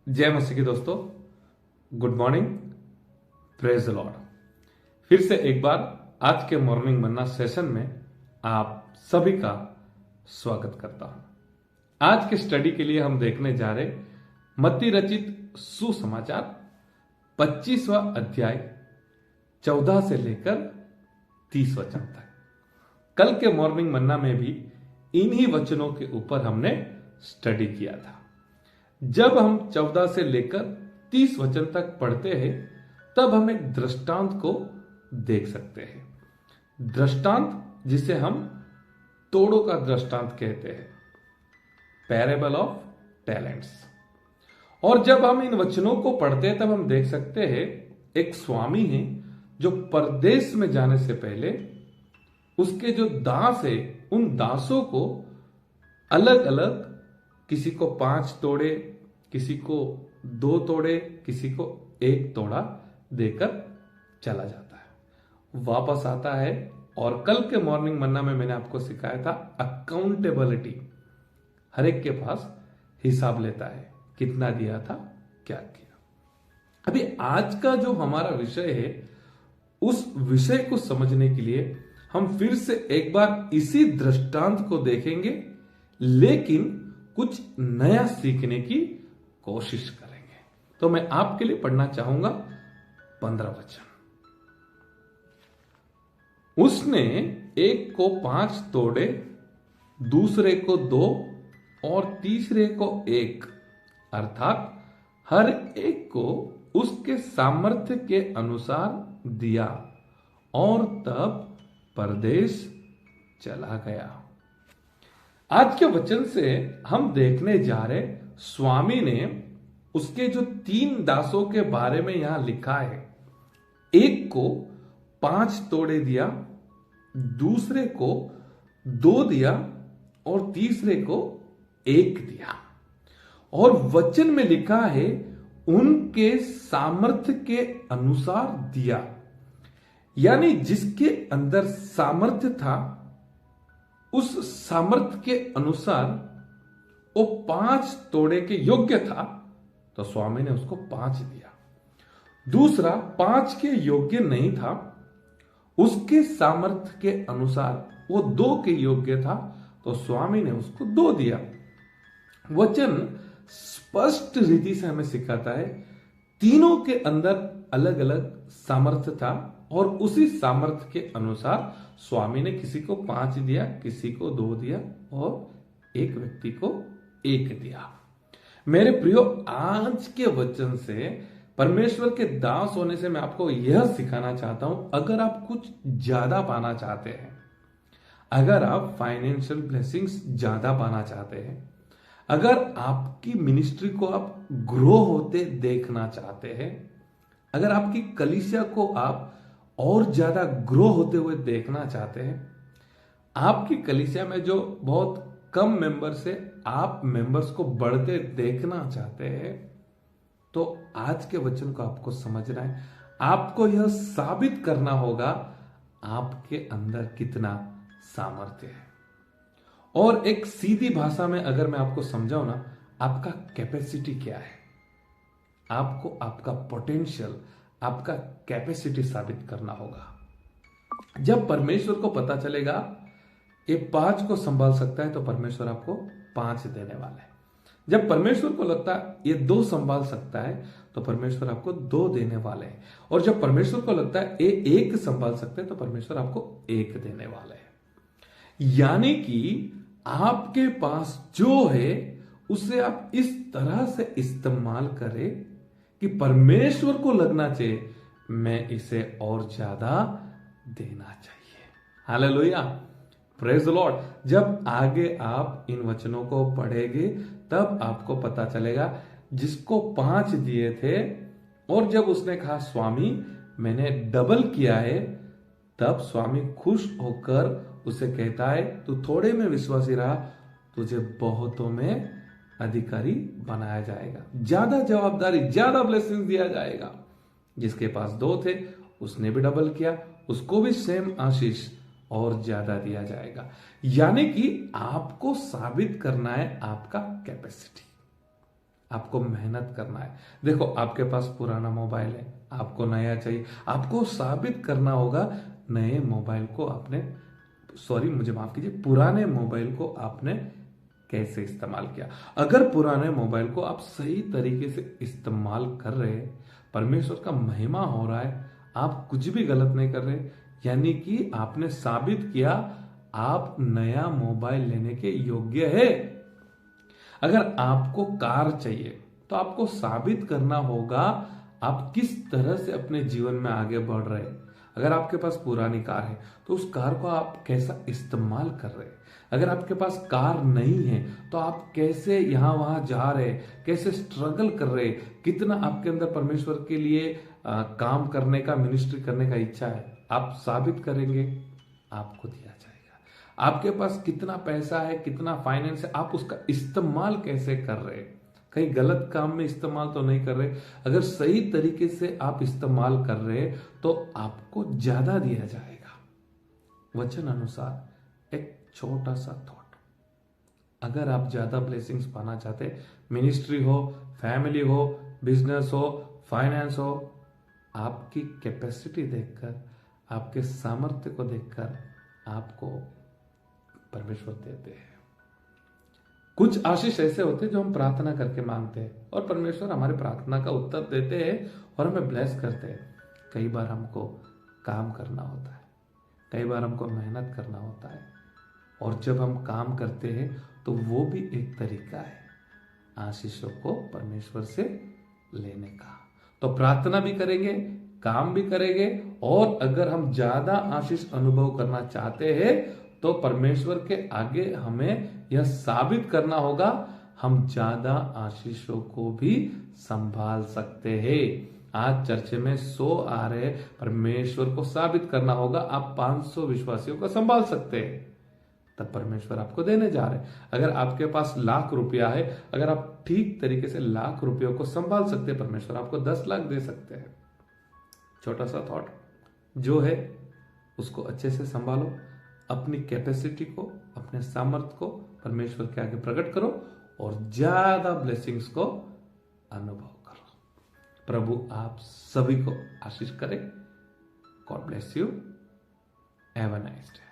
जय मसीह की दोस्तों, good morning, praise the Lord. फिर से एक बार आज के मॉर्निंग मन्ना सेशन में आप सभी का स्वागत करता हूं। आज के स्टडी के लिए हम देखने जा रहे मत्ती रचित सुसमाचार 25वां अध्याय 14 से लेकर 30 वचन तक। कल के मॉर्निंग मन्ना में भी इन्हीं वचनों के ऊपर हमने स्टडी किया था। जब हम 14 से लेकर 30 वचन तक पढ़ते हैं तब हम एक दृष्टांत को देख सकते हैं। दृष्टांत जिसे हम तोड़ों का दृष्टांत कहते हैं, पैरेबल ऑफ टैलेंट्स। और जब हम इन वचनों को पढ़ते हैं तब हम देख सकते हैं एक स्वामी है जो परदेश में जाने से पहले उसके जो दास है उन दासों को अलग अलग, किसी को 5 तोड़े, किसी को 2 तोड़े, किसी को 1 तोड़ा देकर चला जाता है, वापस आता है। और कल के मॉर्निंग मन्ना में मैंने आपको सिखाया था अकाउंटेबिलिटी। हर एक के पास हिसाब लेता है, कितना दिया था, क्या किया। अभी आज का जो हमारा विषय है उस विषय को समझने के लिए हम फिर से एक बार इसी दृष्टांत को देखेंगे, लेकिन कुछ नया सीखने की कोशिश करेंगे। तो मैं आपके लिए पढ़ना चाहूंगा 15 वचन। उसने एक को 5 तोड़े, दूसरे को 2 और तीसरे को 1, अर्थात हर एक को उसके सामर्थ्य के अनुसार दिया और तब परदेश चला गया। आज के वचन से हम देखने जा रहे, स्वामी ने उसके जो 3 दासों के बारे में यहां लिखा है, एक को 5 तोड़े दिया, दूसरे को 2 दिया और तीसरे को 1 दिया। और वचन में लिखा है उनके सामर्थ्य के अनुसार दिया, यानी जिसके अंदर सामर्थ्य था उस सामर्थ्य के अनुसार वो 5 तोड़े के योग्य था तो स्वामी ने उसको 5 दिया। दूसरा 5 के योग्य नहीं था, उसके सामर्थ्य के अनुसार वो 2 के योग्य था तो स्वामी ने उसको 2 दिया। वचन स्पष्ट रीति से हमें सिखाता है तीनों के अंदर अलग अलग सामर्थ्य था और उसी सामर्थ्य के अनुसार स्वामी ने किसी को 5 दिया, किसी को 2 दिया और एक व्यक्ति को 1 दिया। मेरे प्रियो, आज के वचन से, परमेश्वर के दास होने से मैं आपको यह सिखाना चाहता हूं, अगर आप कुछ ज्यादा पाना चाहते हैं, अगर आप फाइनेंशियल ब्लेसिंग्स ज्यादा पाना चाहते हैं, अगर आपकी मिनिस्ट्री को आप ग्रो होते देखना चाहते हैं, अगर आपकी कलीसिया को आप और ज्यादा ग्रो होते हुए देखना चाहते हैं, आपकी कलीसिया में जो बहुत कम मेंबर्स है आप मेंबर्स को बढ़ते देखना चाहते हैं, तो आज के वचन को आपको समझना है। आपको यह साबित करना होगा आपके अंदर कितना सामर्थ्य है। और एक सीधी भाषा में अगर मैं आपको समझाऊं ना, आपका कैपेसिटी क्या है, आपको आपका पोटेंशियल, आपका कैपेसिटी साबित करना होगा। जब परमेश्वर को पता चलेगा ये 5 को संभाल सकता है तो परमेश्वर आपको 5 देने वाला है। जब परमेश्वर को लगता है ये 2 संभाल सकता है तो परमेश्वर आपको 2 देने वाले हैं। और जब परमेश्वर को लगता है ये 1 संभाल सकते हैं तो परमेश्वर आपको 1 देने वाले हैं। यानी कि आपके पास जो है उसे आप इस तरह से इस्तेमाल करें कि परमेश्वर को लगना चाहिए मैं इसे और ज्यादा देना चाहिए। Hallelujah, praise the Lord. जब आगे आप इन वचनों को पढ़ेंगे तब आपको पता चलेगा, जिसको 5 दिए थे और जब उसने कहा स्वामी मैंने डबल किया है, तब स्वामी खुश होकर उसे कहता है तू थोड़े में विश्वासी रहा, तुझे बहुतों में अधिकारी बनाया जाएगा, ज्यादा जवाबदारी, ज्यादा ब्लेसिंग दिया जाएगा। जिसके पास 2 थे उसने भी डबल किया, उसको भी सेम आशीष और ज्यादा दिया जाएगा। यानी कि आपको साबित करना है आपका कैपेसिटी, आपको मेहनत करना है। देखो, आपके पास पुराना मोबाइल है, आपको नया चाहिए, आपको साबित करना होगा नए मोबाइल को आपने, सॉरी मुझे माफ कीजिए, पुराने मोबाइल को आपने कैसे इस्तेमाल किया। अगर पुराने मोबाइल को आप सही तरीके से इस्तेमाल कर रहे हैं, परमेश्वर का महिमा हो रहा है, आप कुछ भी गलत नहीं कर रहे, यानी कि आपने साबित किया आप नया मोबाइल लेने के योग्य है। अगर आपको कार चाहिए तो आपको साबित करना होगा आप किस तरह से अपने जीवन में आगे बढ़ रहे हैं। अगर आपके पास पुरानी कार है तो उस कार को आप कैसा इस्तेमाल कर रहे हैं। अगर आपके पास कार नहीं है तो आप कैसे यहां वहां जा रहे हैं, कैसे स्ट्रगल कर रहे हैं, कितना आपके अंदर परमेश्वर के लिए काम करने का, मिनिस्ट्री करने का इच्छा है, आप साबित करेंगे, आपको दिया जाएगा। आपके पास कितना पैसा है, कितना फाइनेंस है, आप उसका इस्तेमाल कैसे कर रहे हैं, कहीं गलत काम में इस्तेमाल तो नहीं कर रहे। अगर सही तरीके से आप इस्तेमाल कर रहे हैं तो आपको ज्यादा दिया जाएगा। वचन अनुसार एक छोटा सा थॉट, अगर आप ज्यादा ब्लेसिंग्स पाना चाहते, मिनिस्ट्री हो, फैमिली हो, बिजनेस हो, फाइनेंस हो, आपकी कैपेसिटी देखकर, आपके सामर्थ्य को देखकर आपको परमेश्वर देते हैं। कुछ आशीष ऐसे होते हैं जो हम प्रार्थना करके मांगते हैं और परमेश्वर हमारे प्रार्थना का उत्तर देते हैं और हमें ब्लेस करते हैं। कई बार हमको काम करना होता है, कई बार हमको मेहनत करना होता है, और जब हम काम करते हैं तो वो भी एक तरीका है आशीषों को परमेश्वर से लेने का। तो प्रार्थना भी करेंगे, काम भी करेंगे, और अगर हम ज्यादा आशीष अनुभव करना चाहते हैं तो परमेश्वर के आगे हमें यह साबित करना होगा हम ज्यादा आशीषों को भी संभाल सकते हैं। आज चर्च में 100 आ रहे, परमेश्वर को साबित करना होगा आप 500 विश्वासियों को संभाल सकते हैं, तब परमेश्वर आपको देने जा रहे हैं। अगर आपके पास ₹1,00,000 है, अगर आप ठीक तरीके से ₹1,00,000 को संभाल सकते हैं, परमेश्वर आपको 10 लाख दे सकते हैं। छोटा सा थॉट जो है उसको अच्छे से संभालो, अपनी कैपेसिटी को, अपने सामर्थ्य को परमेश्वर के आगे प्रकट करो और ज्यादा ब्लेसिंग्स को अनुभव करो। प्रभु आप सभी को आशीष करे। God bless you. Have a nice day.